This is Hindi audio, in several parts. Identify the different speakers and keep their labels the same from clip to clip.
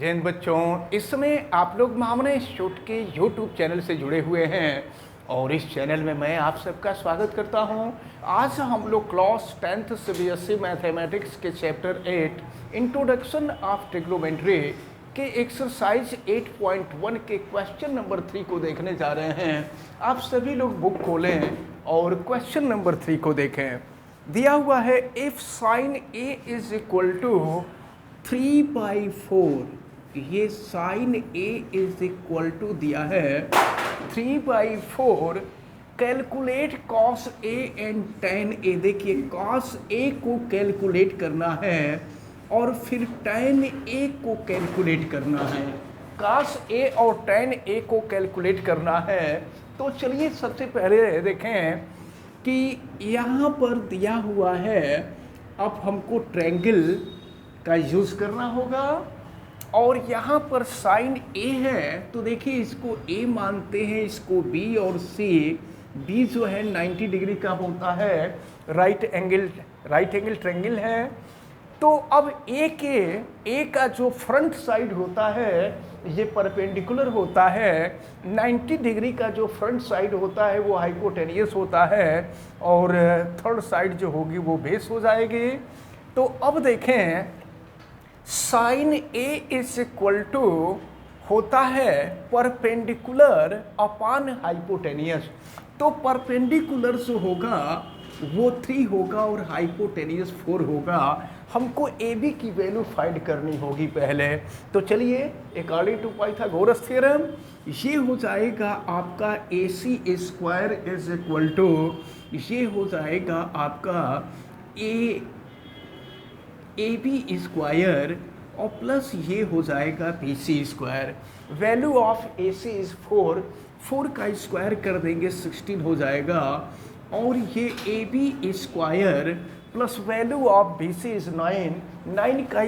Speaker 1: जय हिंद बच्चों, इस समय आप लोग मामने इंस्टीट्यूट के यूट्यूब चैनल से जुड़े हुए हैं और इस चैनल में मैं आप सबका स्वागत करता हूं। आज हम लोग क्लास 10th सीबीएसई मैथमेटिक्स के चैप्टर 8 इंट्रोडक्शन ऑफ ट्रिग्नोमेट्री के एक्सरसाइज 8.1 के क्वेश्चन नंबर 3 को देखने जा रहे हैं। आप सभी लोग बुक खोलें और क्वेश्चन नंबर 3 को देखें। दिया हुआ है if sine A is equal to 3/4, ये sine A is equal to दिया है 3/4, calculate cos A and tan A. देखिए कॉस ए को कैलकुलेट करना है और फिर tan ए को कैलकुलेट करना है। कॉस ए और tan ए को कैलकुलेट करना है। तो चलिए सबसे पहले देखें कि यहाँ पर दिया हुआ है, अब हमको ट्रायंगल का यूज़ करना होगा और यहाँ पर साइन ए है तो देखिए इसको ए मानते हैं, इसको बी और सी। बी जो है 90 डिग्री का होता है, राइट एंगल ट्रायंगल है। तो अब ए का जो फ्रंट साइड होता है ये परपेंडिकुलर होता है, 90 डिग्री का जो फ्रंट साइड होता है वो हाइपोटेनियस होता है और थर्ड साइड जो होगी वो बेस हो जाएगी। तो अब देखें sine A is equal to होता है परपेंडिकुलर अपॉन हाइपोटेनियस। तो परपेंडिकुलर जो होगा वो 3 होगा और हाइपोटेनियस 4 होगा। हमको ए बी की वैल्यू फाइंड करनी होगी पहले। तो चलिए अकॉर्डिंग टू पाइथागोरस थ्योरम ये हो जाएगा आपका A C square is equal to, ये हो जाएगा आपका ए बी स्क्वायर और प्लस ये हो जाएगा B C square. Value of A C is 4 का स्क्वायर कर देंगे 16 हो जाएगा और ये A B square plus value of B C is 9 का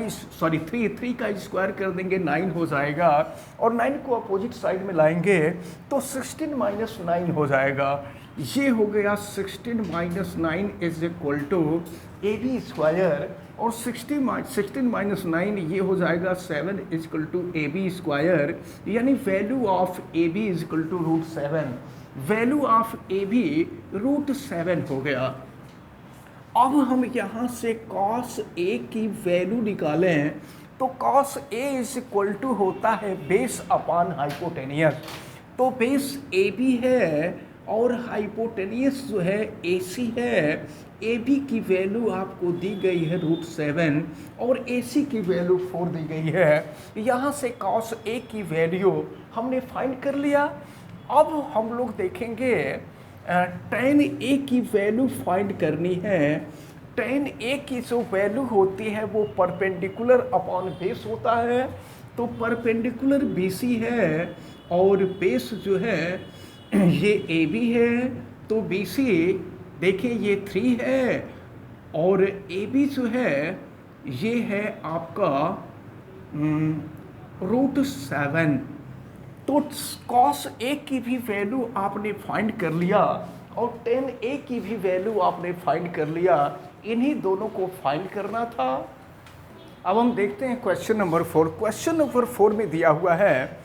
Speaker 1: 3 का स्क्वायर कर देंगे 9 हो जाएगा और 9 को अपोजिट साइड में लाएंगे तो 16 माइनस 9 हो जाएगा। ये हो गया 16 minus 9 is equal to A B square और 16 माइनस 9 ये हो जाएगा 7 is equal to A B square, यानी value of A B is equal to √7। Value of A B √7 हो गया। अब हम यहाँ से कॉस ए की वैल्यू निकालें तो cos A is equal to होता है बेस अपॉन हाइपोटेनियस। तो बेस ए बी है और हाइपोटेनियस जो है ए सी है। ए बी की वैल्यू आपको दी गई है √7 और ए सी की वैल्यू 4 दी गई है। यहाँ से कॉस ए की वैल्यू हमने फाइंड कर लिया। अब हम लोग देखेंगे tan ए की वैल्यू फाइंड करनी है। tan ए की जो वैल्यू होती है वो परपेंडिकुलर अपॉन बेस होता है। तो परपेंडिकुलर बी सी है और बेस जो है ये ए बी है। तो बी सी देखिए ये 3 है और ए बी जो है ये है आपका √7। तो कॉस ए की भी वैल्यू आपने फाइंड कर लिया और tan ए की भी वैल्यू आपने फाइंड कर लिया। इन्हीं दोनों को फाइंड करना था। अब हम देखते हैं क्वेश्चन नंबर 4। क्वेश्चन नंबर 4 में दिया हुआ है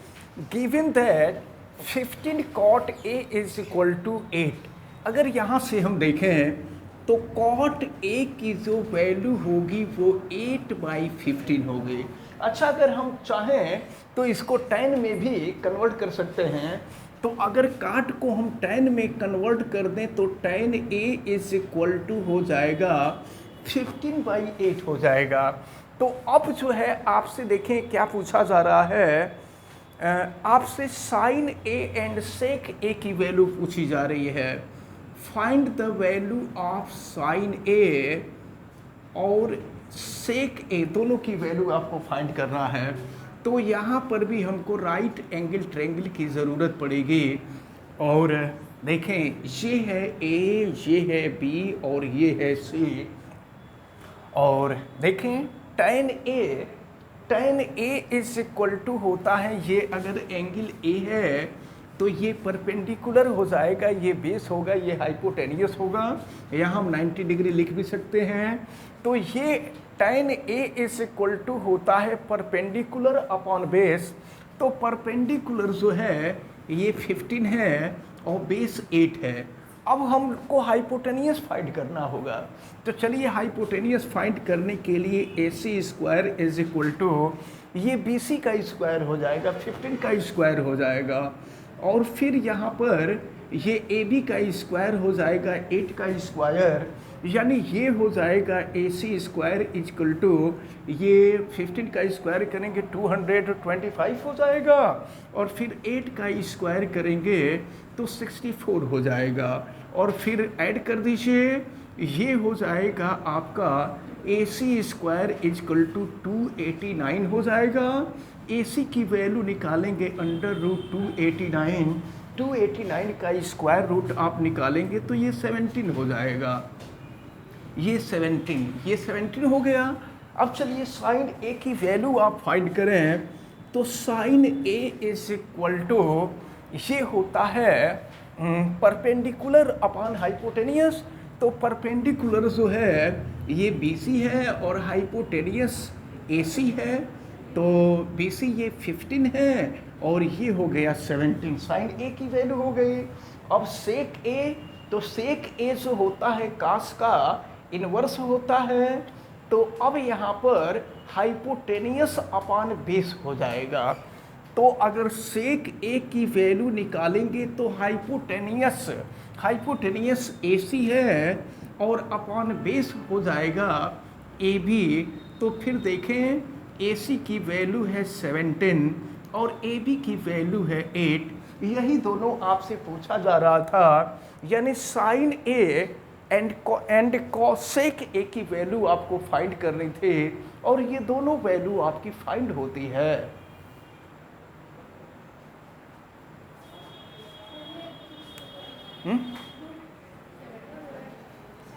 Speaker 1: given that 15 cot A is equal to 8। अगर यहाँ से हम देखें तो cot A की जो वैल्यू होगी वो 8/15 होगी। अच्छा, अगर हम चाहें तो इसको tan में भी कन्वर्ट कर सकते हैं। तो अगर काट को हम tan में कन्वर्ट कर दें तो tan A is equal to हो जाएगा 15/8 हो जाएगा। तो अब जो है आपसे देखें क्या पूछा जा रहा है, आपसे साइन ए एंड सेक ए की वैल्यू पूछी जा रही है। Find the value of sine A और सेक ए, दोनों की वैल्यू आपको फाइंड करना है। तो यहाँ पर भी हमको राइट एंगल ट्रायंगल की ज़रूरत पड़ेगी। और देखें ये है ए, ये है बी और ये है सी। और देखें tan A is equal to होता है, ये अगर एंगल ए है तो ये परपेंडिकुलर हो जाएगा, ये बेस होगा, ये हाइपोटेनियस होगा। यहाँ हम 90 डिग्री लिख भी सकते हैं। तो ये tan A is equal to होता है परपेंडिकुलर अपॉन बेस, तो परपेंडिकुलर जो है ये 15 है और बेस 8 है। अब हमको हाइपोटेनियस फाइंड करना होगा, तो चलिए हाइपोटेनियस फाइंड करने के लिए AC square is equal to ये BC का स्क्वायर हो जाएगा, 15 का स्क्वायर हो जाएगा, और फिर यहाँ पर ये AB का स्क्वायर हो जाएगा 8 का स्क्वायर, यानी ये हो जाएगा AC स्क्वायर इक्वल टू ये 15 का स्क्वायर करेंगे 225 हो जाएगा, और फिर 8 का स्क्वायर करेंगे तो 64 हो जाएगा, और फिर ऐड कर दीजिए, ये हो जाएगा आपका AC स्क्वायर इक्वल टू 289 हो जाएगा। AC की वैल्यू निकालेंगे अंडर रूट 289 का स्क्वायर रूट आप निकालेंगे तो ये 17 हो जाएगा, ये 17 हो गया। अब चलिए साइन A की वैल्यू आप फाइंड करें, तो sine A is equal to ये होता है परपेंडिकुलर अपॉन हाइपोटेनियस, तो परपेंडिकुलर जो है ये BC है और हाइपोटेनियस AC है, तो BC ये 15 है और ये हो गया 17, साइन A की वैल्यू हो गई। अब सेक A, तो सेक A जो होता है कास का इनवर्स होता है, तो अब यहाँ पर हाइपोटेनियस अपॉन बेस हो जाएगा, तो अगर सेक A की वैल्यू निकालेंगे तो हाइपोटेनियस AC है और अपॉन बेस हो जाएगा AB, तो फिर देखें AC की वैल्यू है 17 और AB की वैल्यू है 8, यही दोनों आपसे पूछा जा रहा था, यानी sine A and cosec A की वैल्यू आपको फाइंड करनी थी, और ये दोनों वैल्यू आपकी फाइंड होती है।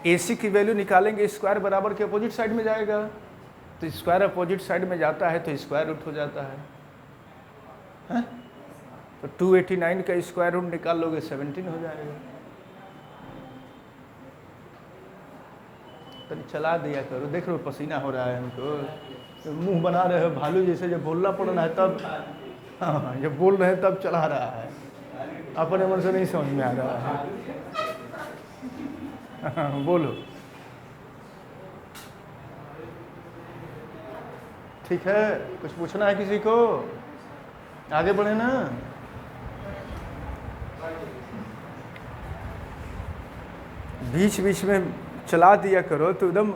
Speaker 1: AC की वैल्यू निकालेंगे, स्क्वायर बराबर के अपोजिट साइड में जाएगा, तो स्क्वायर अपोजिट साइड में जाता है तो स्क्वायर रूट हो जाता है, तो 289 का स्क्वायर रूट निकाल लोगे 17 हो जाएगा। तो चला दिया करो, देख रहे हो पसीना हो रहा है हमको, मुंह बना रहे हो भालू जैसे, जब बोलना पड़ना है तब, हाँ जब बोल रहे हैं तब चला रहा है, अपने मन से नहीं समझ में आ रहा है। हाँ, बोलो। ठीक है, कुछ पूछना है किसी को? आगे बढ़े ना। बीच बीच में चला दिया करो तो एकदम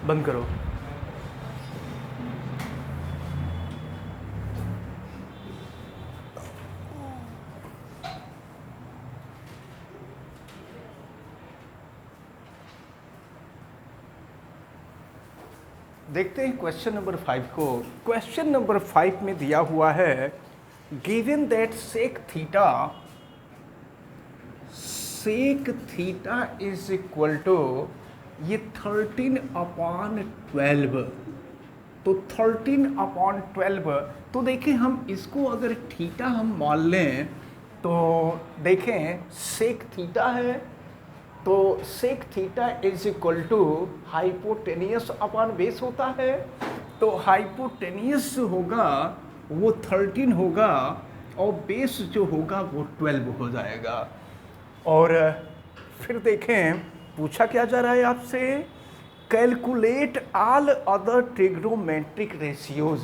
Speaker 1: बंद करो। देखते हैं क्वेश्चन नंबर 5 को। क्वेश्चन नंबर 5 में दिया हुआ है, given that sec theta is equal to ये 13/12, तो 13/12, तो देखें हम इसको अगर थीटा हम मान लें तो देखें सेक थीटा है तो sec theta is equal to hypotenuse upon base होता है। तो हाइपोटेनियस जो होगा वो 13 होगा और बेस जो होगा वो 12 हो जाएगा। और फिर देखें पूछा क्या जा रहा है आपसे, calculate all other trigonometric ratios,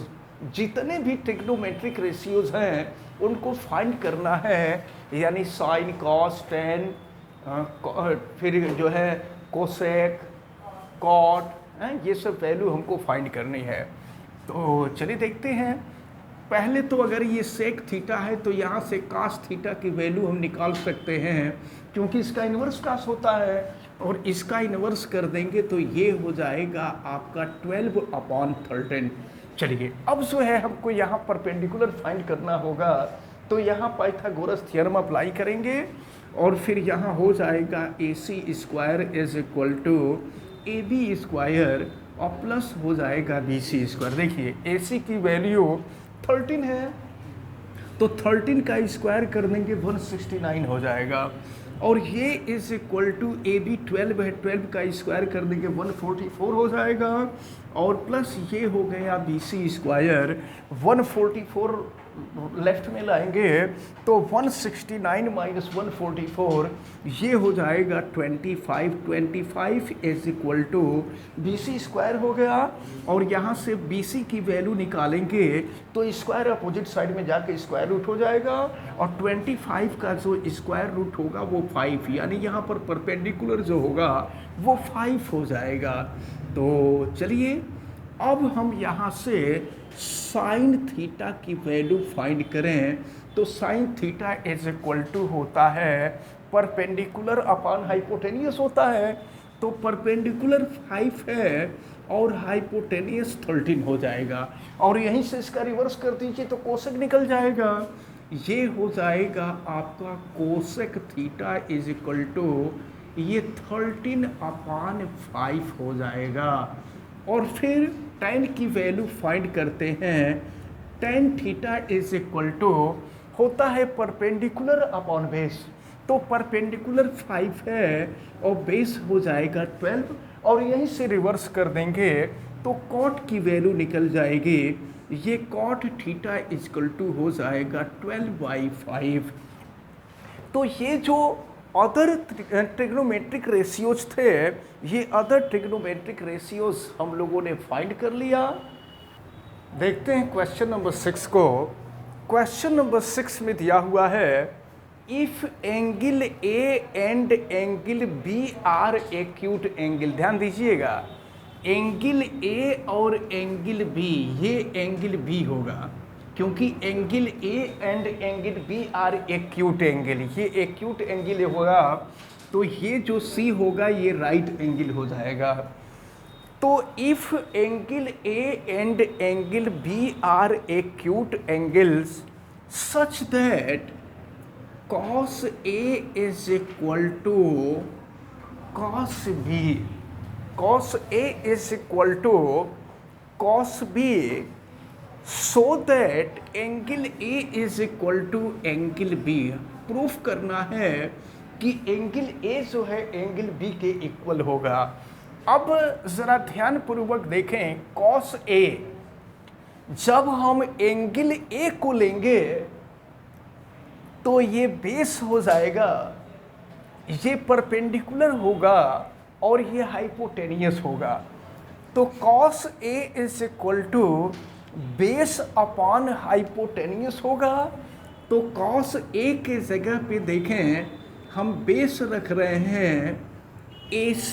Speaker 1: जितने भी ट्रिग्नोमेट्रिक रेशियोज हैं उनको फाइंड करना है, यानी साइन कॉस टेन, फिर जो है कोसेक कॉट, ये सब वैल्यू हमको फाइंड करनी है। तो चलिए देखते हैं। पहले तो अगर ये सेक थीटा है तो यहाँ से कास थीटा की वैल्यू हम निकाल सकते हैं, क्योंकि इसका इन्वर्स कास होता है, और इसका इन्वर्स कर देंगे तो ये हो जाएगा आपका 12/13। चलिए अब जो है हमको यहाँ परपेंडिकुलर फाइंड करना होगा, तो यहाँ पाइथागोरस थ्योरम अप्लाई करेंगे और फिर यहाँ हो जाएगा AC square is equal to AB square और प्लस हो जाएगा BC स्क्वायर। देखिए AC की वैल्यू 13 है, तो 13 का स्क्वायर कर देंगे 169 हो जाएगा, और ये इज इक्वल टू AB 12 है, 12 का स्क्वायर कर देंगे 144 हो जाएगा, और प्लस ये हो गया BC स्क्वायर 144 लेफ्ट में लाएंगे तो 169 माइनस 144 ये हो जाएगा 25। 25 is equal to BC square हो गया, और यहाँ से BC की वैल्यू निकालेंगे तो स्क्वायर अपोजिट साइड में जाके स्क्वायर रूट हो जाएगा, और 25 का जो स्क्वायर रूट होगा वो 5, यानी यहाँ पर परपेंडिकुलर जो होगा वो 5 हो जाएगा। तो चलिए अब हम यहाँ से साइन थीटा की वैल्यू फाइंड करें, तो sine theta is equal to होता है परपेंडिकुलर अपॉन हाइपोटेनियस होता है, तो परपेंडिकुलर 5 है और हाइपोटेनियस 13 हो जाएगा, और यहीं से इसका रिवर्स कर दीजिए तो कोसेक निकल जाएगा, ये हो जाएगा आपका cosec theta is equal to ये 13/5 हो जाएगा। और फिर tan की वैल्यू फाइंड करते हैं, tan theta is equal to होता है परपेंडिकुलर अपॉन बेस, तो परपेंडिकुलर 5 है और बेस हो जाएगा 12, और यहीं से रिवर्स कर देंगे तो कॉट की वैल्यू निकल जाएगी, ये कॉट थीटा इक्वल टू हो जाएगा 12/5। तो ये जो अदर ट्रिग्नोमेट्रिक रेशियोज थे, ये अदर ट्रिग्नोमेट्रिक रेशियोज हम लोगों ने फाइंड कर लिया। देखते हैं क्वेश्चन नंबर 6 को। क्वेश्चन नंबर 6 में दिया हुआ है if angle A and angle B are acute angle. ध्यान दीजिएगा, एंगल ए और एंगल बी, ये एंगल बी होगा क्योंकि angle A and angle B are acute angle, ये एक्यूट एंगल होगा, तो ये जो सी होगा ये राइट एंगल हो जाएगा। तो if angle A and angle B are acute angles such that cos A is equal to cos B, cos A is equal to cos B, so that angle A is equal to angle B। Proof करना है कि एंगल A जो है एंगल B के इक्वल होगा। अब ज़रा ध्यान पूर्वक देखें, cos A जब हम एंगल A को लेंगे तो ये बेस हो जाएगा, ये परपेंडिकुलर होगा और ये हाइपोटेनियस होगा। तो cos A is equal to base upon hypotenuse होगा। तो cos A के जगह पे देखें हम बेस रख रहे हैं AC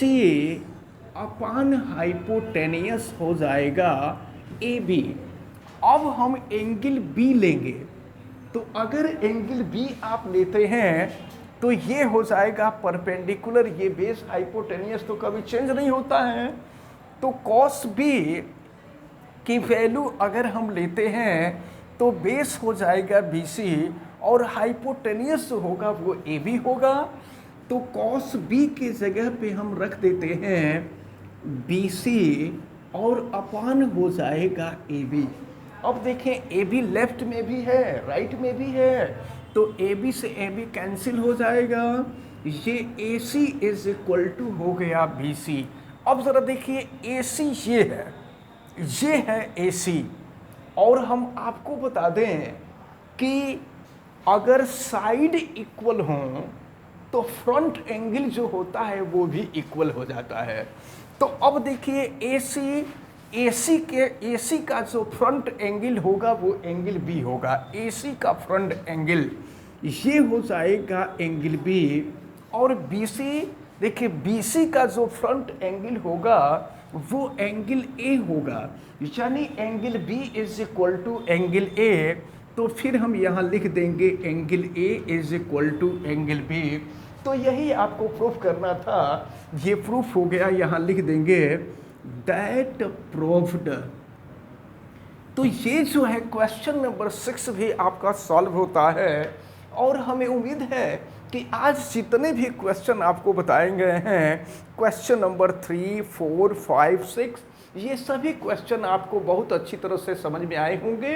Speaker 1: अपॉन हाइपोटेनियस हो जाएगा AB। अब हम एंगल B लेंगे, तो अगर एंगल B आप लेते हैं तो ये हो जाएगा परपेंडिकुलर, ये बेस हाइपोटेनियस तो कभी चेंज नहीं होता है। तो cos B की वैल्यू अगर हम लेते हैं तो बेस हो जाएगा BC और हाइपोटेनियस होगा वो AB होगा। तो cos B के जगह पे हम रख देते हैं BC और अपान हो जाएगा AB। अब देखें AB लेफ्ट में भी है राइट में भी है, तो AB से AB कैंसिल हो जाएगा ये ए सी इज इक्वल टू हो गया बी सी। अब ज़रा देखिए ए सी ये है ए सी, और हम आपको बता दें कि अगर साइड इक्वल हों तो फ्रंट एंगल जो होता है वो भी इक्वल हो जाता है। तो अब देखिए ए सी का जो फ्रंट एंगल होगा वो एंगल बी होगा। ए सी का फ्रंट एंगल ये हो जाएगा एंगल बी, और बी सी, देखिए बी सी का जो फ्रंट एंगल होगा वो एंगल ए होगा, यानी angle B is equal to angle A. तो फिर हम यहाँ लिख देंगे angle A is equal to angle B. तो यही आपको प्रूफ करना था, ये प्रूफ हो गया, यहाँ लिख देंगे दैट प्रूव्ड। तो ये जो है क्वेश्चन नंबर 6 भी आपका सॉल्व होता है, और हमें उम्मीद है कि आज जितने भी क्वेश्चन आपको बताए गए हैं, क्वेश्चन नंबर 3, 4, 5, 6, ये सभी क्वेश्चन आपको बहुत अच्छी तरह से समझ में आए होंगे।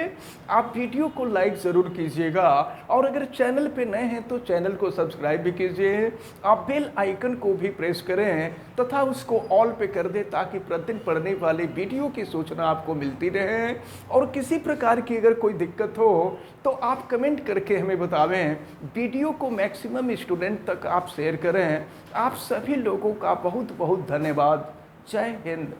Speaker 1: आप वीडियो को लाइक ज़रूर कीजिएगा, और अगर चैनल पे नए हैं तो चैनल को सब्सक्राइब भी कीजिए। आप बेल आइकन को भी प्रेस करें तथा उसको ऑल पे कर दें, ताकि प्रतिदिन पढ़ने वाले वीडियो की सूचना आपको मिलती रहे। और किसी प्रकार की अगर कोई दिक्कत हो तो आप कमेंट करके हमें बतावें। वीडियो को मैक्सिमम स्टूडेंट तक आप शेयर करें। आप सभी लोगों का बहुत बहुत धन्यवाद। जय हिंद।